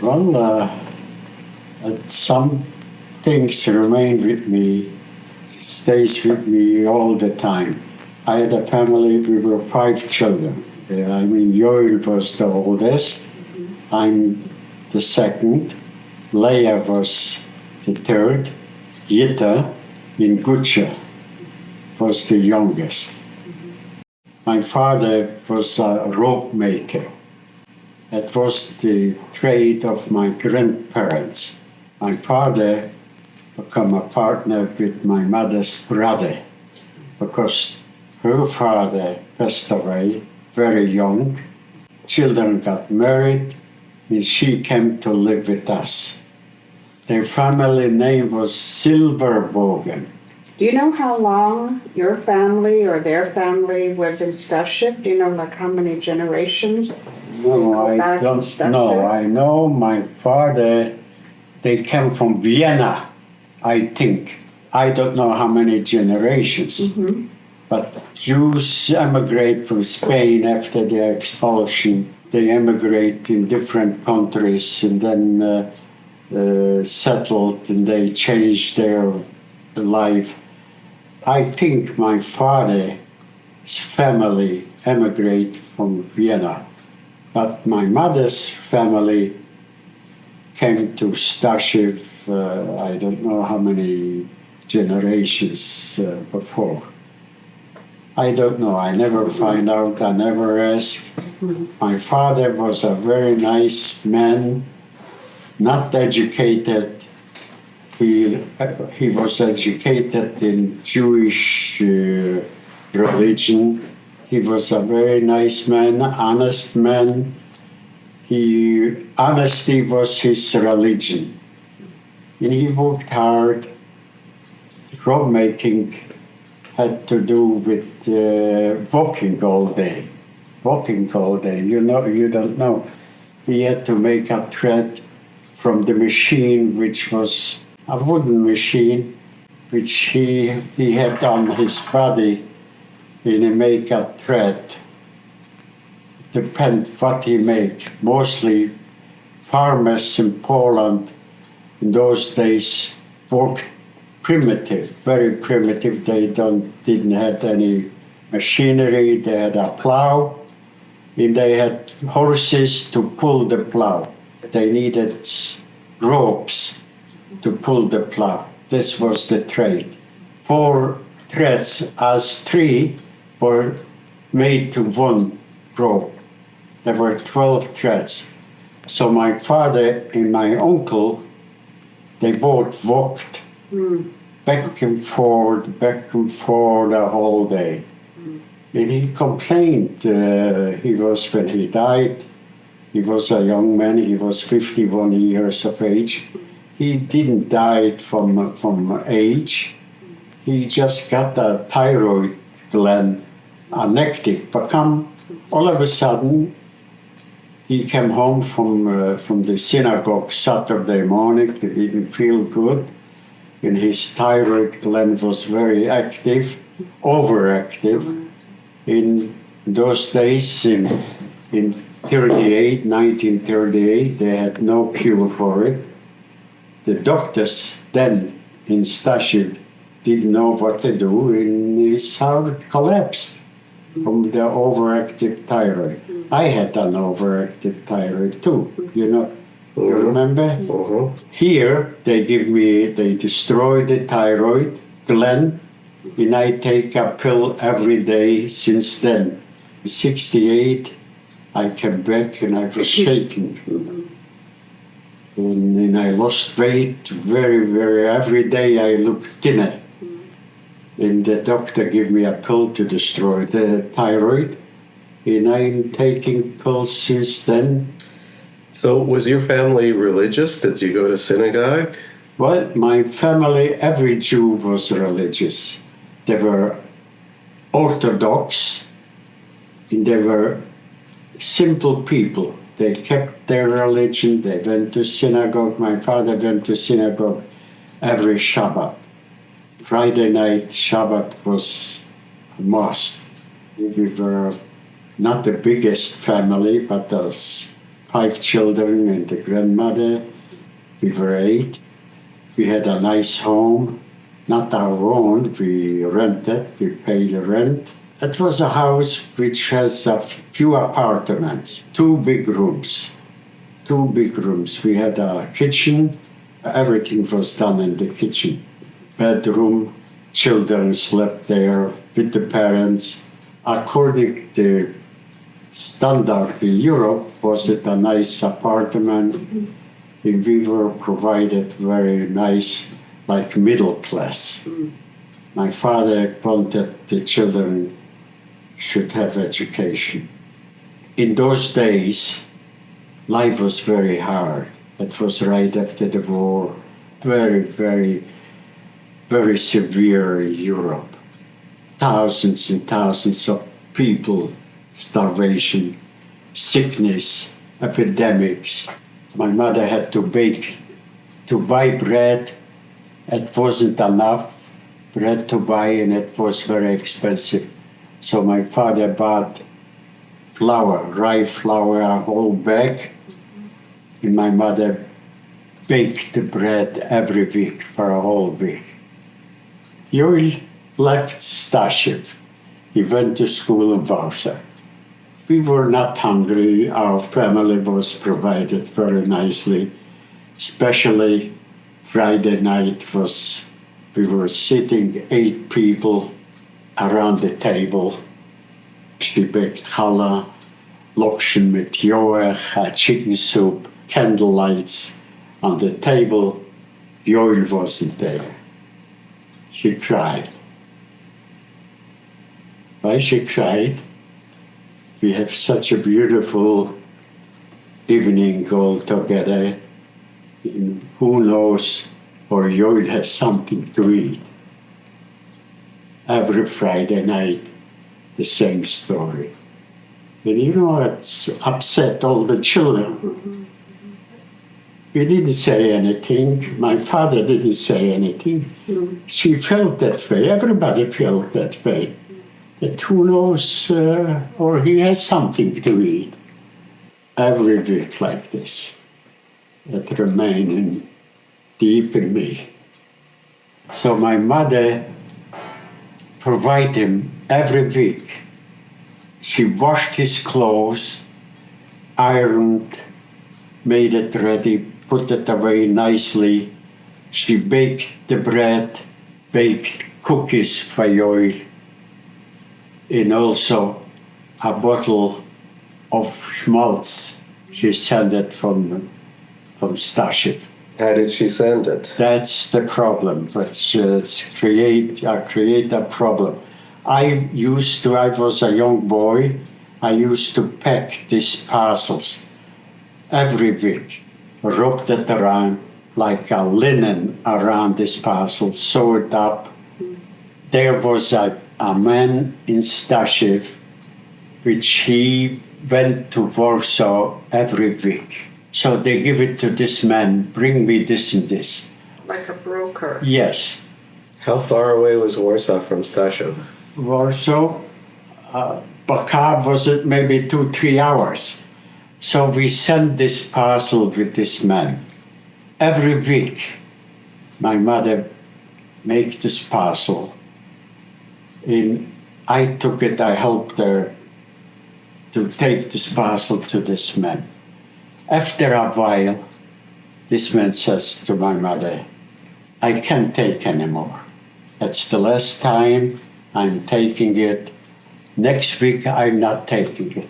Well, some things remain with me, stays with me all the time. I had a family, we were 5 children. Yoel was the oldest, I'm the second, Leah was the third, Yitta in Gutsche was the youngest. My father was a rope maker. That was the trade of my grandparents. My father became a partner with my mother's brother because her father passed away very young. Children got married and she came to live with us. Their family name was Silverbogen. Do you know how long your family or their family was in Fishauf? Do you know like how many generations? No, I don't know. I know my father, they came from Vienna, I think. I don't know how many generations. Mm-hmm. But Jews emigrate from Spain after the expulsion. They emigrate in different countries and then settled and they changed their life. I think my father's family emigrated from Vienna, but my mother's family came to Fishauf, I don't know how many generations before. I don't know, I never find out, I never ask. My father was a very nice man, not educated. He was educated in Jewish religion. He was a very nice man, honest man. Honesty was his religion. And he worked hard. Rope making had to do with walking all day. Walking all day, you don't know. He had to make a thread from the machine, which was a wooden machine, which he had on his body, and he make a thread. Depend what he make. Mostly farmers in Poland in those days worked primitive, very primitive. They didn't have any machinery. They had a plow, and they had horses to pull the plow. They needed ropes to pull the plow. This was the trade. 4 threads as 3 were made to 1 rope. There were 12 threads. So my father and my uncle, they both walked back and forth the whole day. And he complained. When he died, he was a young man, he was 51 years of age. He didn't die from age. He just got a thyroid gland, inactive. But all of a sudden, he came home from the synagogue Saturday morning. He didn't feel good. And his thyroid gland was very active, overactive. In those days, in 1938, they had no cure for it. The doctors then in Fishauf didn't know what to do, and his heart collapsed from the overactive thyroid. I had an overactive thyroid too, you remember? Here, they destroy the thyroid gland, and I take a pill every day since then. 68, I came back and I was shaking. And I lost weight every day I looked thinner. And the doctor gave me a pill to destroy the thyroid, and I'm taking pills since then. So was your family religious? Did you go to synagogue? Well, my family, every Jew was religious. They were Orthodox, and they were simple people. They kept their religion, they went to synagogue. My father went to synagogue every Shabbat. Friday night, Shabbat was a must. We were not the biggest family, but 5 children and the grandmother. We were 8. We had a nice home, not our own. We rented, we paid the rent. It was a house which has a few apartments, 2 big rooms. 2 big rooms. We had a kitchen. Everything was done in the kitchen. Bedroom, children slept there with the parents. According to standard in Europe, was it a nice apartment? And we were provided very nice, like middle class. My father wanted the children should have education. In those days, life was very hard. It was right after the war, very, very, very severe in Europe. Thousands and thousands of people, starvation, sickness, epidemics. My mother had to buy bread. It wasn't enough bread to buy, and it was very expensive. So my father bought flour, rye flour, a whole bag, and my mother baked the bread every week for a whole week. Joel left Fishauf. He went to school in Warsaw. We were not hungry. Our family was provided very nicely, especially Friday night we were sitting 8 people around the table. She baked challah, lokshen mit yoach, chicken soup, candlelights on the table. Joel wasn't there. She cried. Why she cried? We have such a beautiful evening all together. And who knows, or Joel has something to eat. Every Friday night, the same story. And it's upset all the children. We didn't say anything. My father didn't say anything. She felt that way. Everybody felt that way. That who knows, or he has something to eat. Every week like this. It remained deep in me. So my mother provided him every week. She washed his clothes, ironed, made it ready, put it away nicely. She baked the bread, baked cookies for Joel, and also a bottle of schmaltz. She sent it from Fishauf. How did she send it? That's the problem. Create a problem. I was a young boy. I used to pack these parcels every week, wrapped it around like a linen around this parcel, sew it up. There was a man in Fishauf, which he went to Warsaw every week. So they give it to this man, bring me this and this. Like a broker. Yes. How far away was Warsaw from Fishauf? Warsaw, by car was it maybe 2-3 hours. So we sent this parcel with this man. Every week, my mother made this parcel. And I took it, I helped her to take this parcel to this man. After a while, this man says to my mother, I can't take anymore. It's the last time I'm taking it. Next week, I'm not taking it.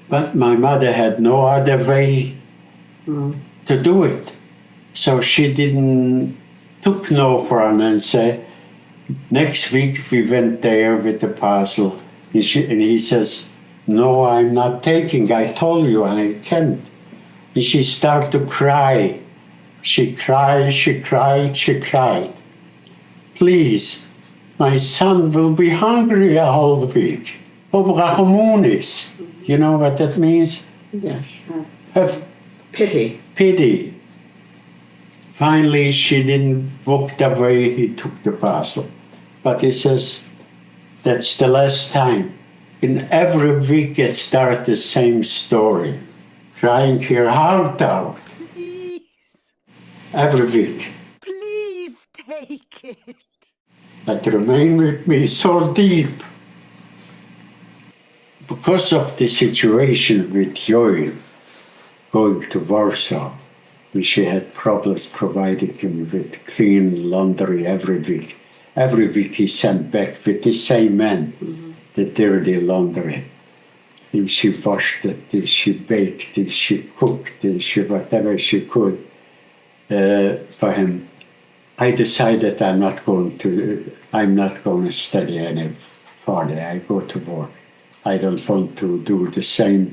But my mother had no other way to do it. So she took no for an answer. Next week, we went there with the parcel. And he says, no, I'm not taking. I told you I can't. And she started to cry. She cried. Please, my son will be hungry a whole week. Obrachamunis. You know what that means? Yes. Have pity. Finally, she didn't walk away. He took the parcel. But he says, that's the last time. And every week it started the same story. crying her heart out Please, every week. please take it. That remained with me so deep. Because of the situation with Joel going to Warsaw, she had problems providing him with clean laundry every week. Every week he sent back with the same man the dirty laundry. And she washed it, and she baked, and she cooked, and she whatever she could for him. I decided I'm not going to study any further. I go to work. I don't want to do the same.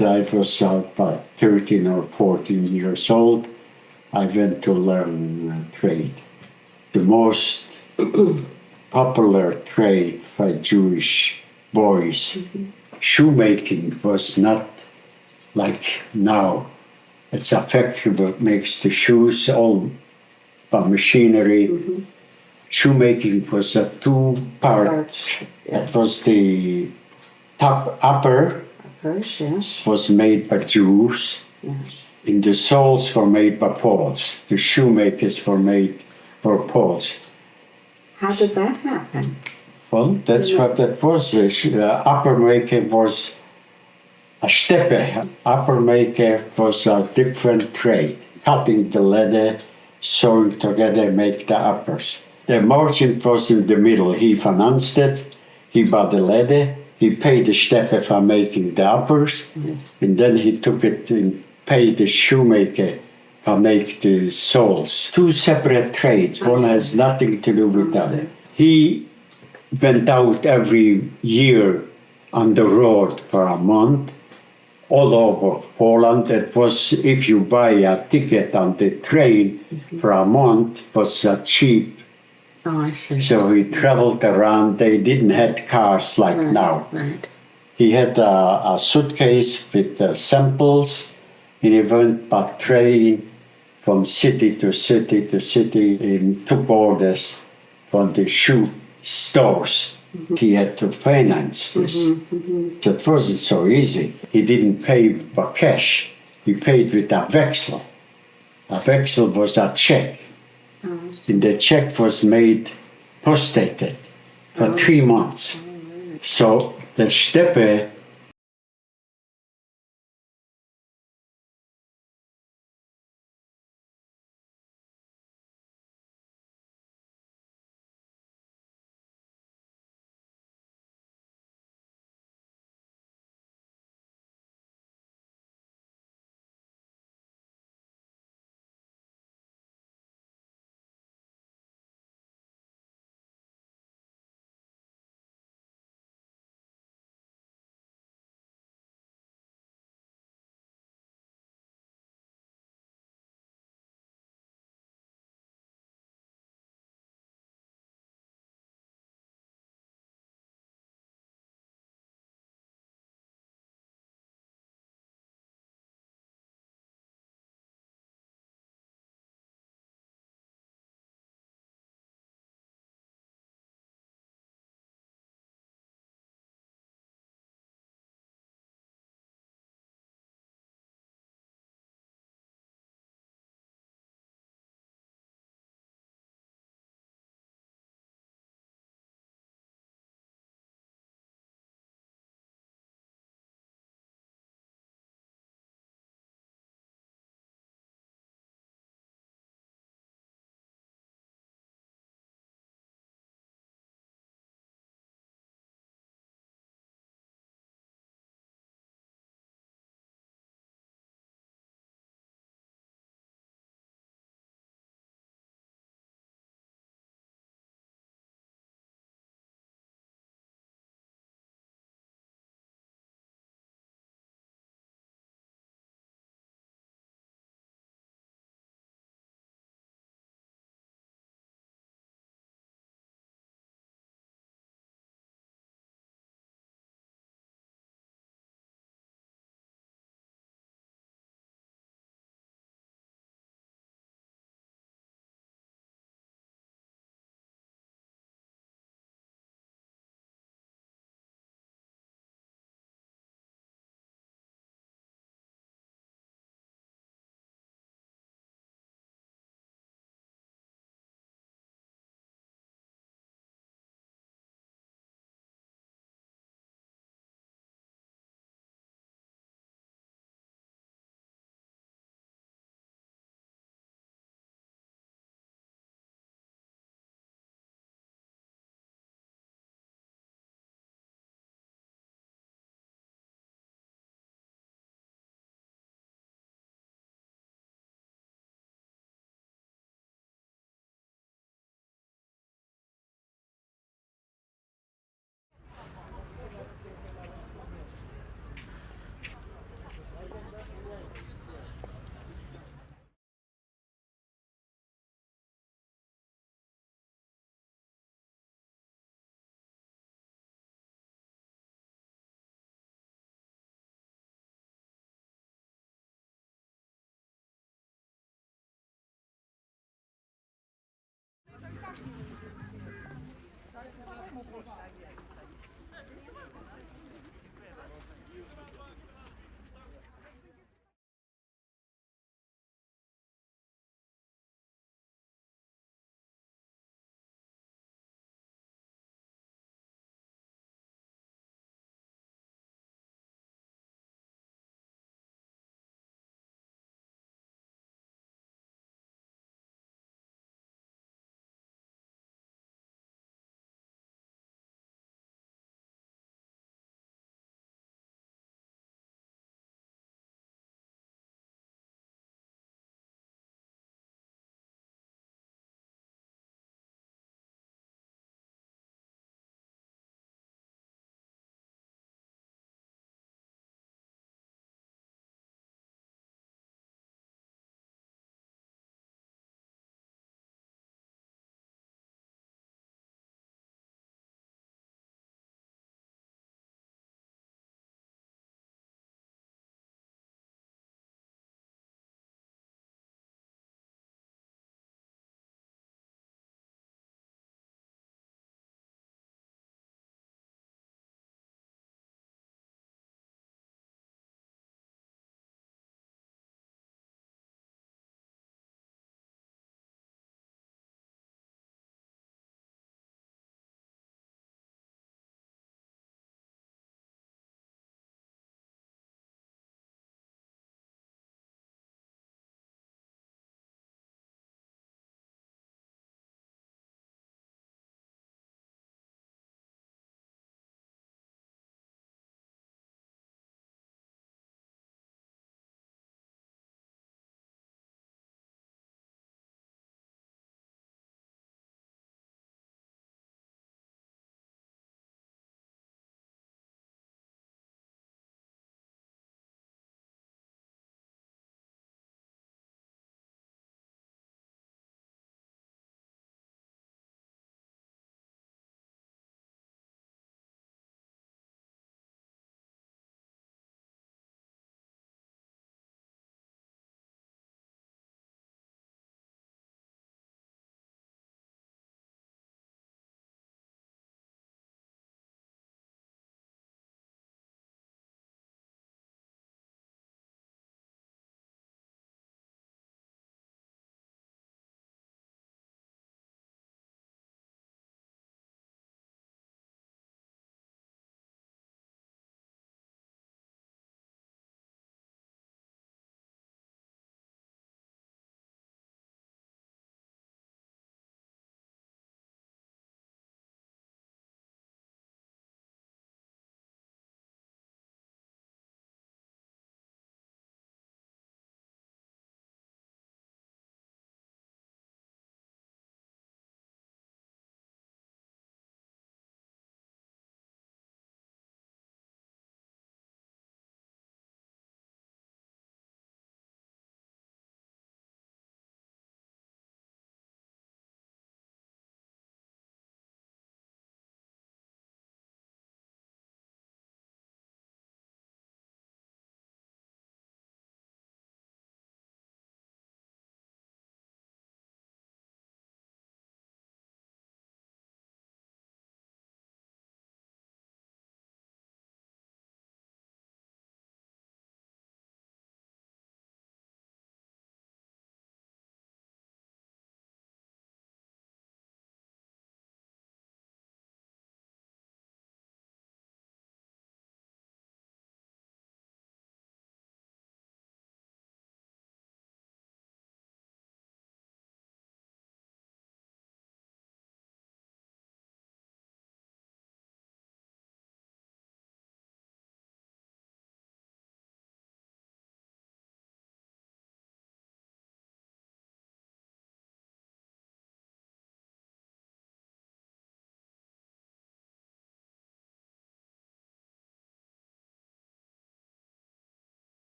I was about 13 or 14 years old. I went to learn trade. The most popular trade for Jewish boys, shoemaking, was not like now. It's a factory that makes the shoes, all by machinery. Shoemaking was a two-part. Yeah. It was the top upper First, yes, was made by Jews, yes. and the soles were made by Poles. The shoemakers were made for Poles. How did that happen? Well, that's what that was. The upper maker was a steppe. Upper maker was a different trade, cutting the leather, sewing together, make the uppers. The merchant was in the middle. He financed it. He bought the leather. He paid the steppe for making the uppers, and then he took it and paid the shoemaker for make the soles. Two separate trades. One has nothing to do with the other. He went out every year on the road for a month, all over Poland. It was, if you buy a ticket on the train for a month, was cheap. Oh, I see. So he traveled around. They didn't have cars like Right, now. Right. He had a suitcase with samples, and he went by train from city to city to city and took orders from the shoe stores. He had to finance this. It wasn't so easy. He didn't pay by cash. He paid with a vexel. A vexel was a check. And the check was made post-dated for 3 months. So the steppe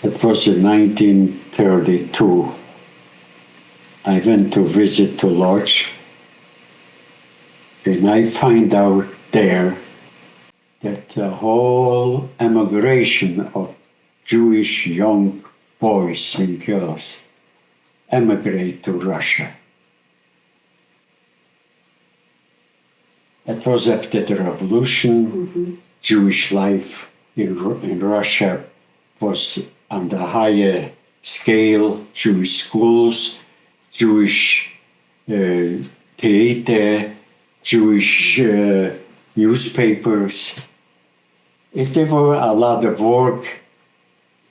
It was in 1932. I went to visit to Lodz, and I find out there that the whole emigration of Jewish young boys and girls emigrate to Russia. It was after the revolution. Jewish life in Russia was on the higher scale. Jewish schools, Jewish theater, Jewish newspapers. There were a lot of work.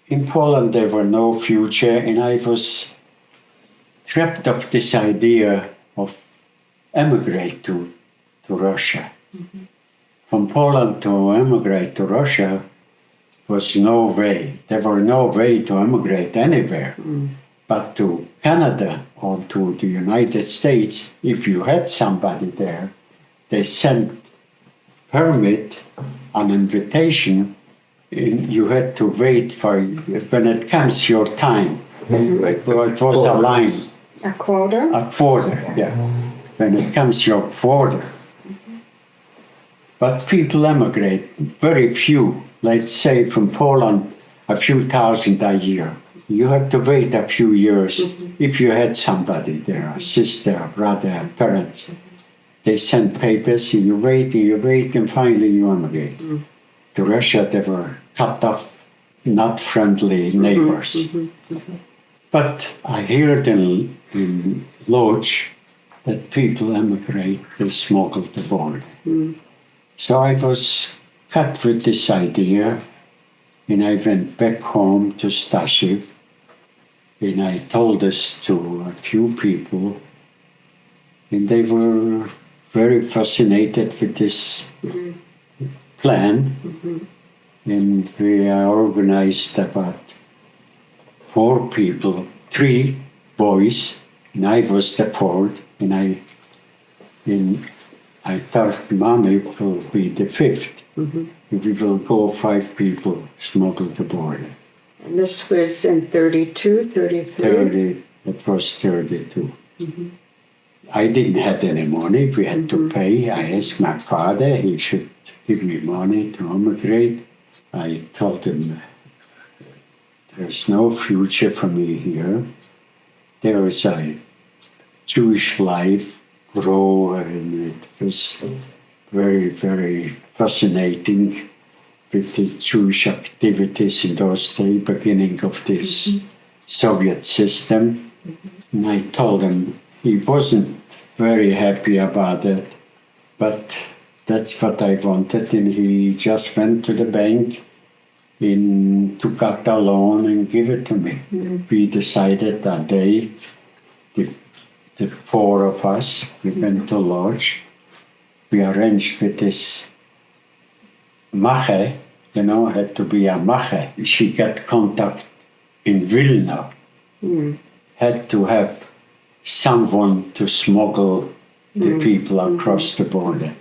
In Poland there were no future, and I was trapped of this idea of emigrate to Russia. From Poland to emigrate to Russia was no way. There were no way to emigrate anywhere. But to Canada or to the United States, if you had somebody there, they sent permit, an invitation, and you had to wait for when it comes your time. Like So it was a line, A quota? a quarter, yeah. When it comes your quarter. But people emigrate, very few. Let's say from Poland, a few thousand a year. You have to wait a few years if you had somebody there, a sister, a brother, a parents. They send papers, and you wait, and finally you emigrate. To Russia, they were cut off, not friendly neighbors. But I heard in Lodz that people emigrate, they smuggle the border. So I was cut with this idea, and I went back home to Stashev, and I told this to a few people, and they were very fascinated with this plan, and we organized about 4 people, 3 boys, and I was the 4th, and I thought Mommy will be the 5th. We will go 5 people, smuggle the border. And this was in 32, 33? 30, it was 32. I didn't have any money, we had to pay. I asked my father, he should give me money to emigrate. I told him, there's no future for me here. There is a Jewish life grow, and it was very, very fascinating with the Jewish activities in those days, beginning of this Soviet system. And I told him he wasn't very happy about it, but that's what I wanted. And he just went to the bank and took out a loan and gave it to me. We decided that day, the 4 of us, we went to Lodz. We arranged with this mache, had to be a mache. She got contact in Vilna. Had to have someone to smuggle the people across the border.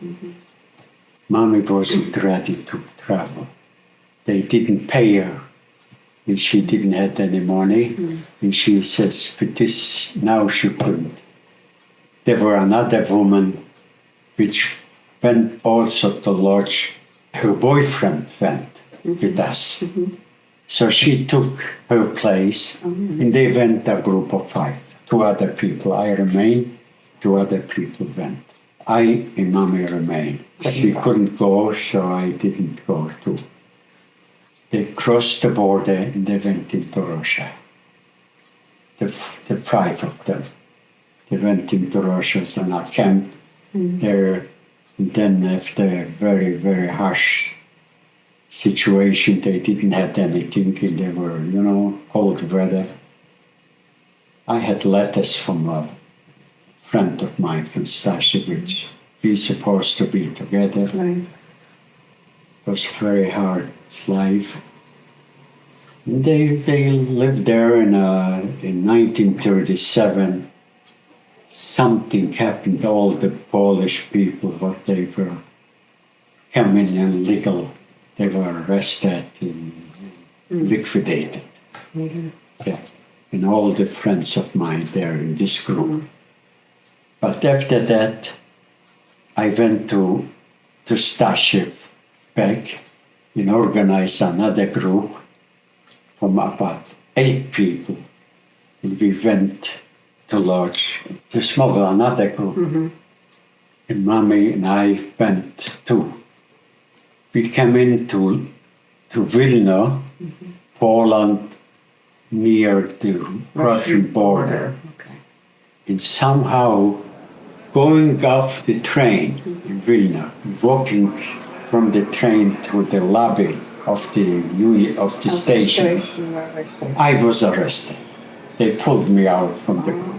Mommy wasn't ready to travel. They didn't pay her, and she didn't have any money. And she says, with this, now she couldn't. There were another woman which went also to Lodz. Her boyfriend went with us. So she took her place, and they went a group of 5. 2 other people. I remained, 2 other people went. I and Mommy remained. She couldn't go, so I didn't go too. They crossed the border and they went into Russia. The 5 of them. They went into Russia to a camp there. And then after a very, very harsh situation, they didn't have anything, and they were, cold weather. I had letters from a friend of mine from Stashev, which we supposed to be together. Right. It was very hard life. And they lived there in 1937. Something happened. All the Polish people, what they were coming illegal, they were arrested and liquidated. Yeah. And all the friends of mine there in this group. But after that, I went to Fishauf back and organized another group from about 8 people. And we went to lodge to smuggle another group. And Mommy and I went too. We came into Vilna, Poland, near the Russian border. Okay. And somehow going off the train in Vilna, walking from the train to the lobby of the station, I was arrested. They pulled me out from the group.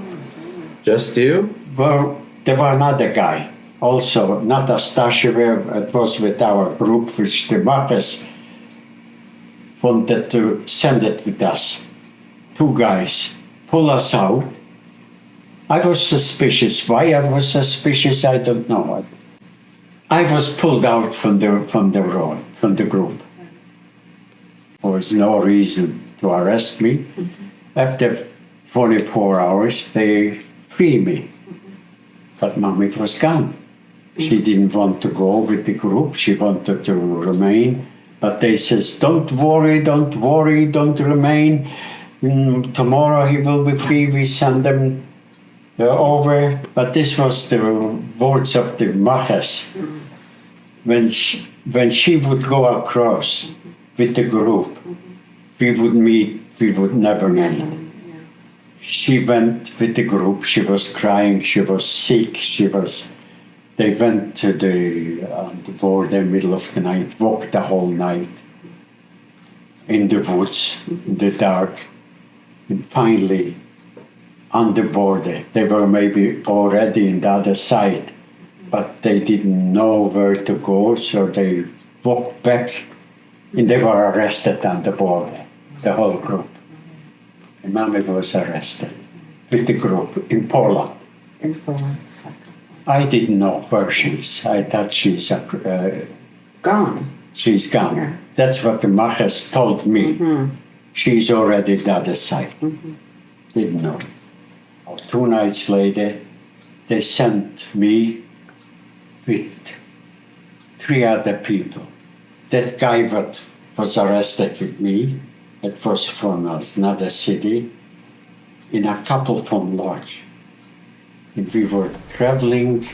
Just you? Well, there was another guy, also not a Stashev, it was with our group, which the Marcus wanted to send it with us. 2 guys pull us out. I was suspicious. Why I was suspicious, I don't know. I was pulled out from the road, from the group. There was no reason to arrest me. After 24 hours, they freed me. But Mommy was gone. She didn't want to go with the group. She wanted to remain. But they says, don't worry, don't remain. Tomorrow he will be free. We send them over. But this was the words of the Machas. When she would go across with the group, we would meet, we would never meet. She went with the group, she was crying, she was sick, they went to the border middle of the night, walked the whole night in the woods, in the dark, and finally on the border. They were maybe already in the other side, but they didn't know where to go, so they walked back and they were arrested on the border, the whole group. And Mommy was arrested with the group in Poland. In Poland. I didn't know where she is. I thought she's Gone. She's gone. Yeah. That's what the Machas told me. She's already the other side. Didn't know. 2 nights later, they sent me with 3 other people. That guy that was arrested with me, it was from another city, in a couple from Lodge. And we were traveling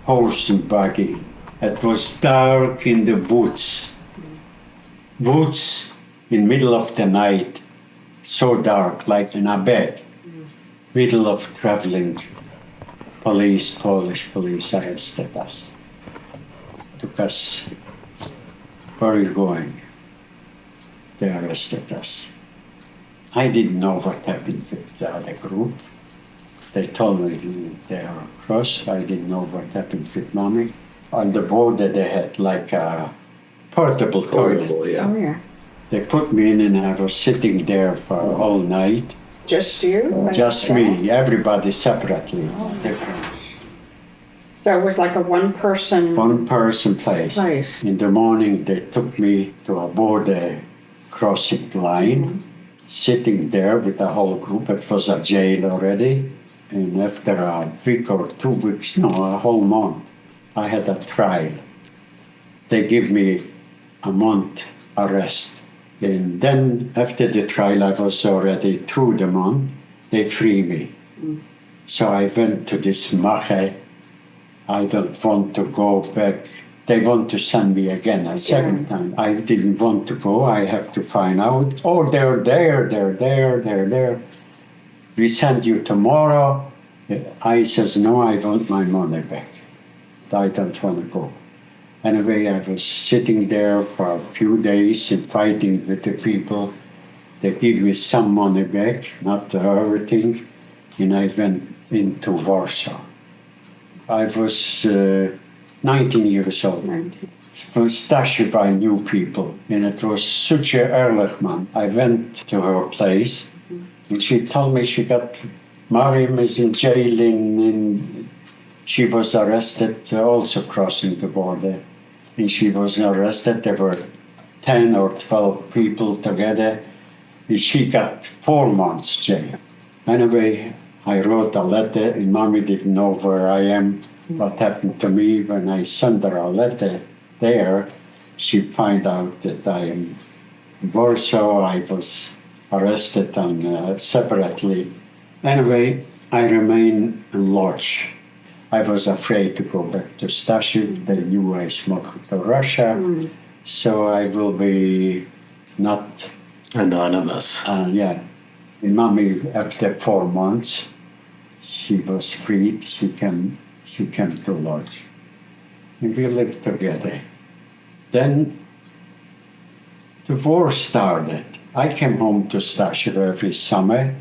horse and buggy. It was dark in the woods. Woods in middle of the night, so dark, like in a bed. Middle of traveling, Polish police arrested us. Took us, where are you going? They arrested us. I didn't know what happened with the other group. They told me they are across. I didn't know what happened with Mommy. On the border they had like a portable toilet. Yeah. Oh, yeah. They put me in and I was sitting there for all night. Just you? Just me, everybody separately. Different. So it was like a one-person place. place. In the morning they took me to a border crossing line, sitting there with the whole group. It was a jail already. And after a week or 2 weeks, no, a whole month, I had a trial. They give me a month arrest. And then after the trial, I was already through the month, they free me. So I went to this Mache. I don't want to go back. They want to send me again a second time. I didn't want to go. I have to find out. Oh, they're there. We send you tomorrow. I says, no, I want my money back. I don't want to go. Anyway, I was sitting there for a few days and fighting with the people. They give me some money back, not everything, and I went into Warsaw. I was 19 years old. 19. From Fishauf, I knew people, and it was such a Ehrlichman. I went to her place, and she told me she got Mariam is in jail, and she was arrested also crossing the border. And she was arrested. There were 10 or 12 people together. She got 4 months jail. Anyway, I wrote a letter, and Mommy didn't know where I am, what happened to me. When I sent her a letter there, she found out that I am in Warsaw. I was arrested and separately. Anyway, I remained in lodge. I was afraid to go back to Fishauf. They knew I smoked to Russia, so I will be not. Anonymous. Yeah. And Mommy, after 4 months, she was freed. She came to lodge. And we lived together. Then the war started. I came home to Fishauf every summer.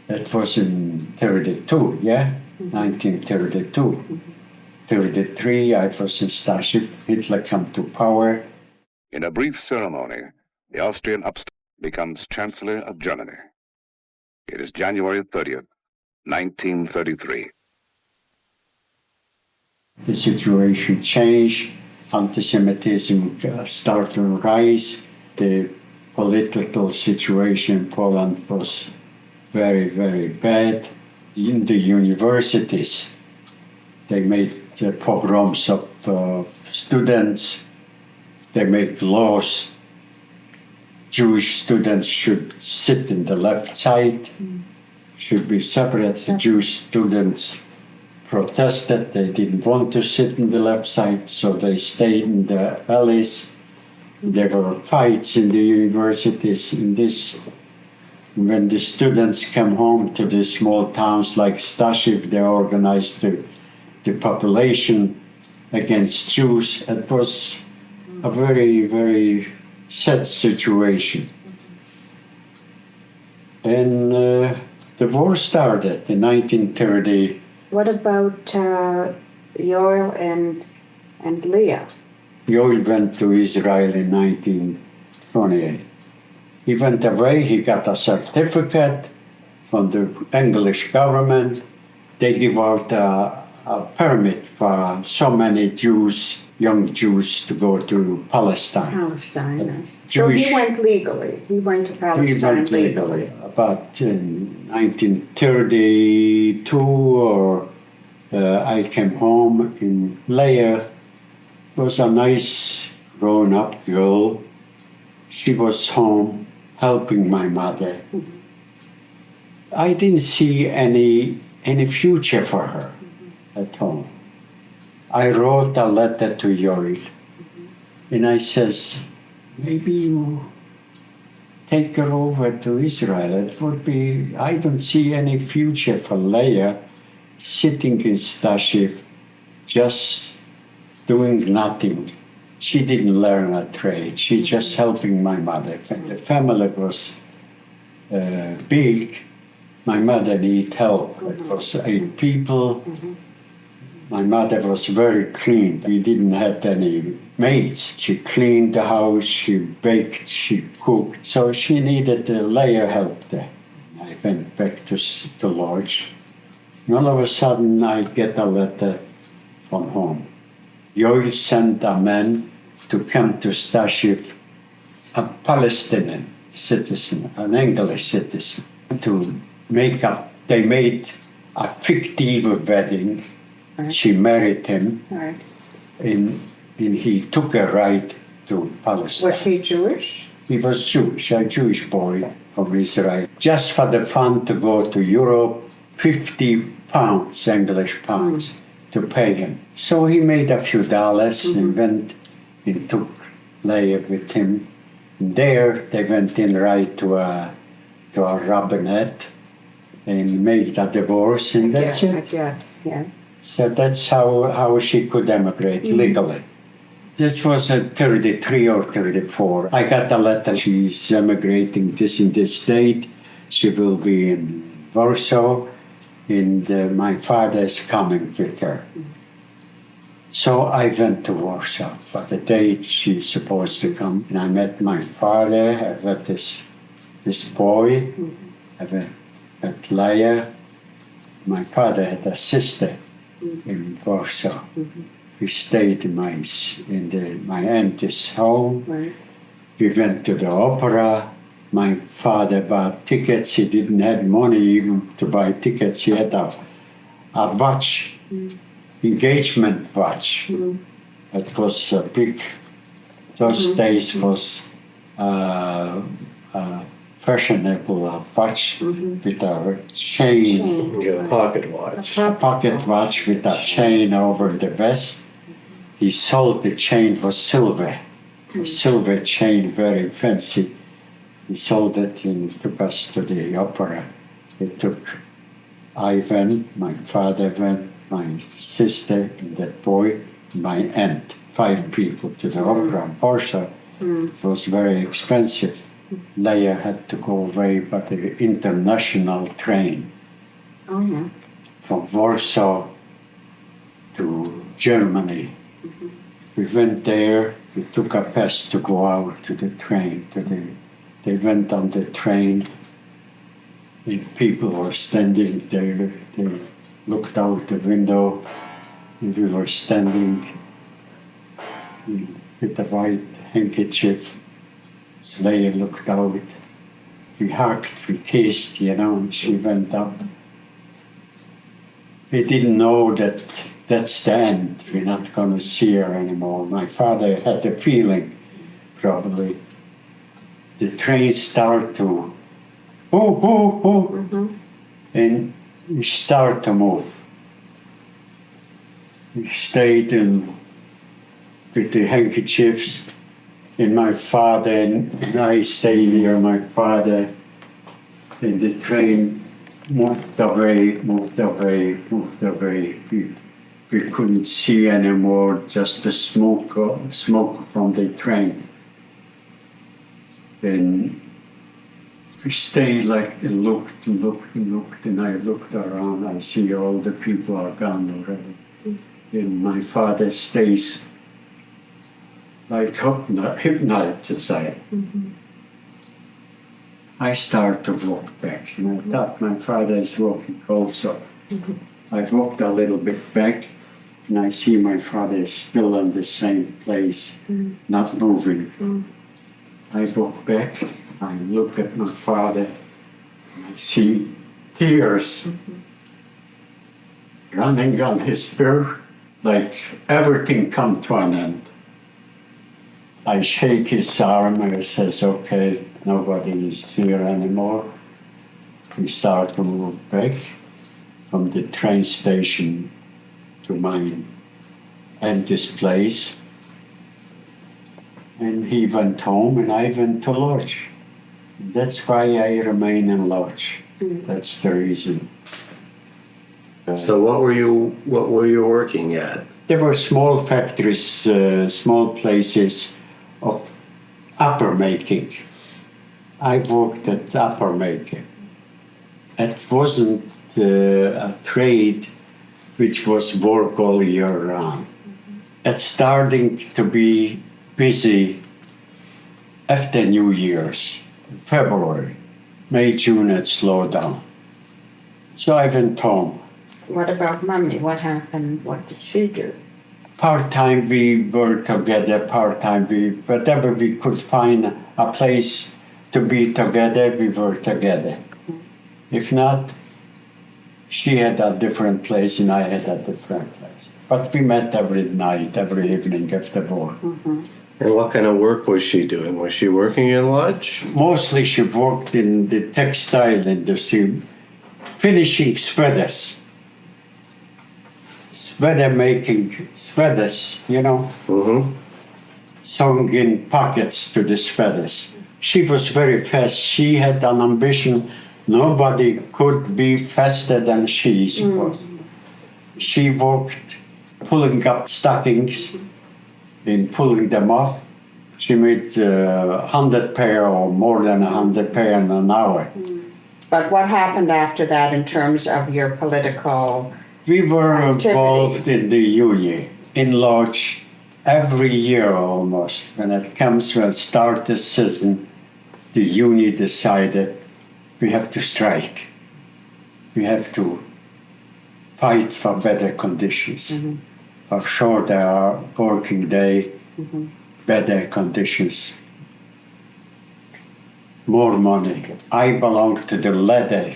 That was in 32, yeah? 1932. 33, I was in Fishauf. Hitler came to power. In a brief ceremony, the Austrian upstart becomes Chancellor of Germany. It is January 30th, 1933. The situation changed. Anti-Semitism started to rise. The political situation in Poland was very, very bad. In the universities, they made pogroms of students. They made laws. Jewish students should sit in the left side, should be separate. The Jewish students protested. They didn't want to sit in the left side, so they stayed in the alleys. There were fights in the universities. When the students came home to the small towns like Fishauf, they organized the population against Jews. It was a very, very sad situation. And the war started in 1930. What about Yoel and Leah? Yoel went to Israel in 1928. He went away, he got a certificate from the English government. They give out a permit for so many Jews, young Jews, to go to Palestine. Palestine. So Jewish- he went legally. He went to Palestine He went legally. About in 1932, or I came home in Leah. Was a nice grown-up girl. She was home helping my mother. I didn't see any future for her at home. I wrote a letter to Yoel, and I says, maybe you take her over to Israel. It would be, I don't see any future for Leah sitting in Fishauf, just doing nothing. She didn't learn a trade. She just helping my mother. The family was big. My mother needed help. It was 8 people. My mother was very clean. We didn't have any maids. She cleaned the house, she baked, she cooked. So she needed Leah help there. I went back to lodge. And all of a sudden, I get a letter from home. Yoel sent a man to come to Fishauf, a Palestinian citizen, an English citizen, to make up. They made a fictive wedding. Right. She married him, Right. and he took her right to Palestine. Was he Jewish? He was Jewish, a Jewish boy from Israel. Just for the fun to go to Europe, 50 pounds, English pounds, to pay him. So he made a few dollars and went and took Leah with him. And there they went in right to a rabbinate and made a divorce, and that's it. Yeah. So that's how she could emigrate legally. This was at 33 or 34. I got a letter. She's emigrating in this date. She will be in Warsaw, and my father is coming with her. So I went to Warsaw for the date she's supposed to come. And I met my father. I met this boy. I met Leah. My father had a sister in Warsaw. We stayed in my aunt's home. Right. We went to the opera. My father bought tickets. He didn't have money even to buy tickets. He had a watch, engagement watch. It was a big, those days was fashionable watch with a chain, Yeah, pocket watch. a pocket watch with a chain over the vest. He sold the chain for silver, a silver chain, very fancy. He sold it and took us to the opera. He took, I went, my father went, my sister, and that boy, my aunt, 5 people to the opera in Warsaw. It was very expensive. Leia had to go away by the international train Oh, yeah. from Warsaw to Germany. We went there, we took a pass to go out to the train. They went on the train, and people were standing there. They looked out the window, and we were standing with a white handkerchief. Leia looked out. We hugged, we kissed, and she went up. We didn't know that that's the end. We're not going to see her anymore. My father had the feeling, probably. The train started to, and we started to move. We stayed with the handkerchiefs, and my father and I stayed near my father, and the train moved away. We couldn't see anymore, just the smoke from the train. And we stayed like and looked, and I looked around. I see all the people are gone already. And my father stays like hypnotized. I start to walk back, and I thought my father is walking also. I walked a little bit back, and I see my father is still in the same place, not moving. I walk back, I look at my father, and I see tears running on his beard, like everything come to an end. I shake his arm and I says, okay, nobody is here anymore. We start to move back from the train station to my aunt's place. And he went home and I went to lodge. That's why I remain in lodge. That's the reason. So what were you working at? There were small factories, small places of upper making. I worked at upper making. It wasn't a trade which was work all year round. It's starting to be busy after New Year's, February. May, June, it slowed down. So I went home. What about Mommy? What happened? What did she do? Part-time we were together, whatever we could find a place to be together, we were together. If not, she had a different place and I had a different place. But we met every night, every evening after work. And what kind of work was she doing? Was she working in lodge? Mostly she worked in the textile industry, finishing sweaters. Sweater making, sweaters, sewing in pockets to the sweaters. She was very fast. She had an ambition. Nobody could be faster than she was. She worked pulling up stockings and pulling them off. She made 100 pair or more than 100 pair in an hour. But what happened after that in terms of your political? We were activity? involved in the union, in lodge, every year almost. When it comes to start the season, the union decided we have to strike. We have to fight for better conditions. For shorter working day, better conditions. more money. I belonged to the leather Leather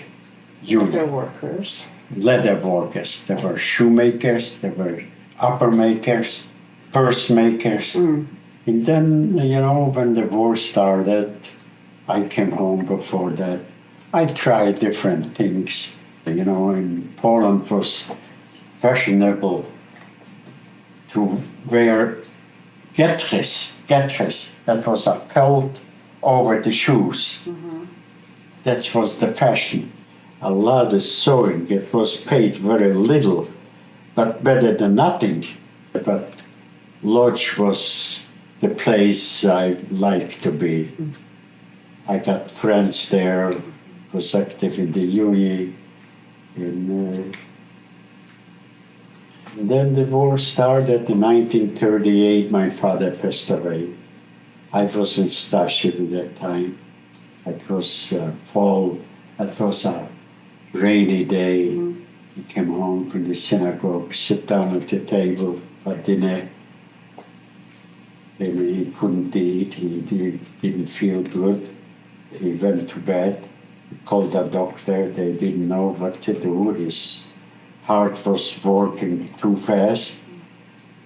union, workers. leather workers. There were shoemakers, there were upper makers, purse makers. And then, when the war started, I came home before that. I tried different things. In Poland was fashionable to wear getres. That was a felt over the shoes. That was the fashion. A lot of sewing. It was paid very little, but better than nothing. But Lodz was the place I liked to be. I got friends there, was active in the union. And then the war started in 1938. My father passed away. I was in Staship at that time. It was fall. It was a rainy day. He came home from the synagogue, sit down at the table for dinner. And he couldn't eat. He didn't feel good. He went to bed. He called the doctor. They didn't know what to do. His heart was working too fast.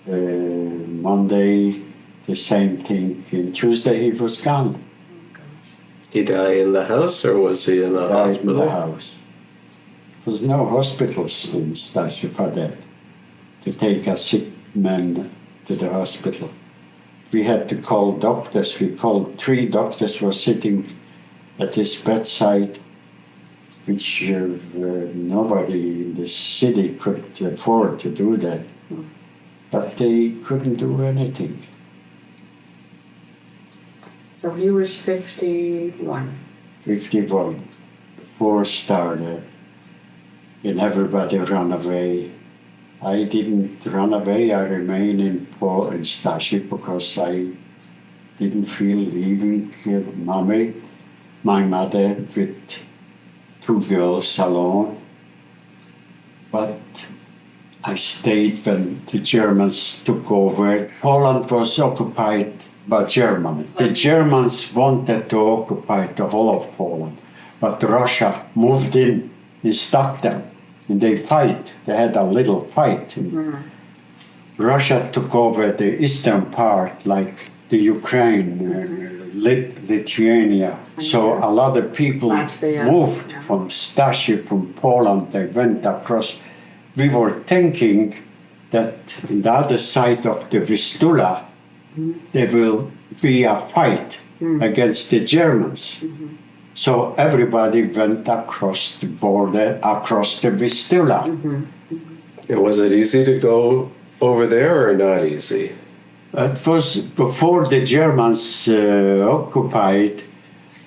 Monday, the same thing. And Tuesday, he was gone. He died in the house, or was he in a Died hospital? in the house. There was no hospitals in Stasio for that, to take a sick man to the hospital. We had to call doctors. We called 3 doctors were sitting at his bedside, which nobody in the city could afford to do that. But they couldn't do anything. So he was 51. 51. War started, and everybody ran away. I didn't run away. I remained in Staship because I didn't feel leaving my mother with 2 girls alone. But I stayed when the Germans took over. Poland was occupied by Germany. The Germans wanted to occupy the whole of Poland, but Russia moved in and stopped them. And they fight. They had a little fight. Russia took over the eastern part, like the Ukraine, Lithuania. So a lot of people Latvia. moved from Staship, from Poland. They went across. We were thinking that on the other side of the Vistula, there will be a fight against the Germans. So everybody went across the border, across the Vistula. And was it easy to go over there, or not easy? It was before the Germans occupied,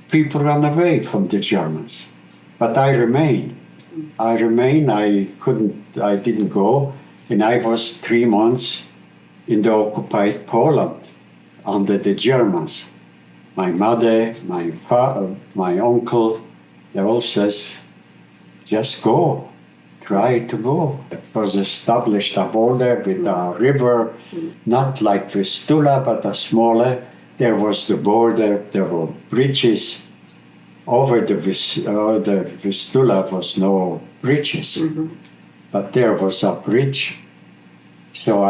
people ran away from the Germans. But I remained. I didn't go. And I was 3 months in the occupied Poland under the Germans. My mother, my father, my uncle, they all says, just go, try to go. It was established a border with a river, not like Vistula, but a smaller. There was the border, there were bridges. Over the Vistula was no bridges, but there was a bridge. So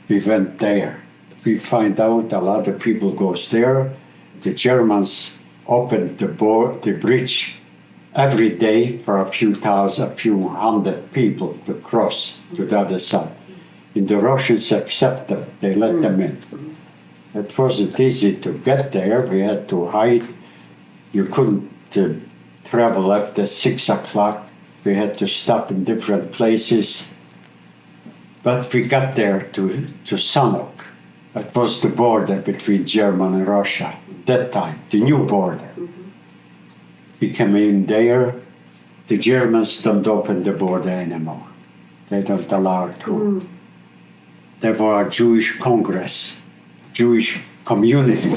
we went there. We find out a lot of people goes there. The Germans opened the bridge every day for a few hundred people to cross to the other side. And the Russians accepted, they let them in. It wasn't easy to get there, we had to hide. You couldn't travel after 6 o'clock. We had to stop in different places. But we got there to Sanok. That was the border between Germany and Russia at that time, the new border. We came in there. The Germans don't open the border anymore. They don't allow it to. There was a Jewish Congress, Jewish community.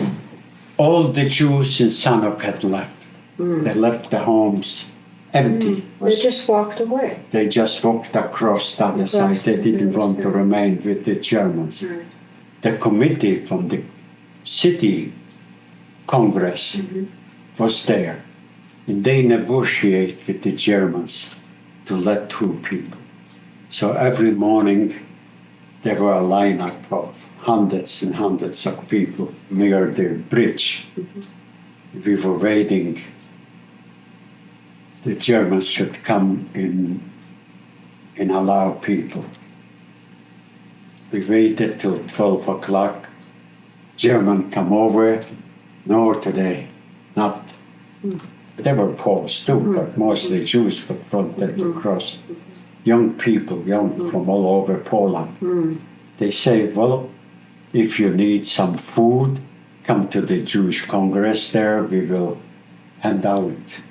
All the Jews in Sanok had left. They left the homes empty. They just walked away. They just walked across the other side. They didn't want to remain with the Germans. The committee from the city Congress was there. And they negotiate with the Germans to let through people. So every morning there were a lineup of hundreds and hundreds of people near the bridge. We were waiting. The Germans should come in and allow people. We waited till 12 o'clock. German come over. No, today, not. There were Poles too, but mostly Jews were fronted across. Young people, young from all over Poland. They say, well, if you need some food, come to the Jewish Congress there. We will hand out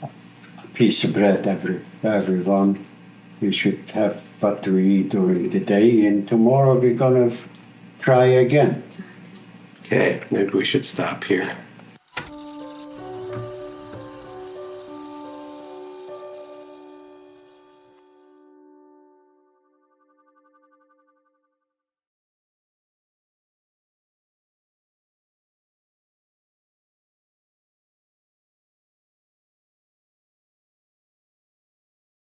a piece of bread everyone. We should have what to eat during the day, and tomorrow we're gonna try again. Okay, maybe we should stop here.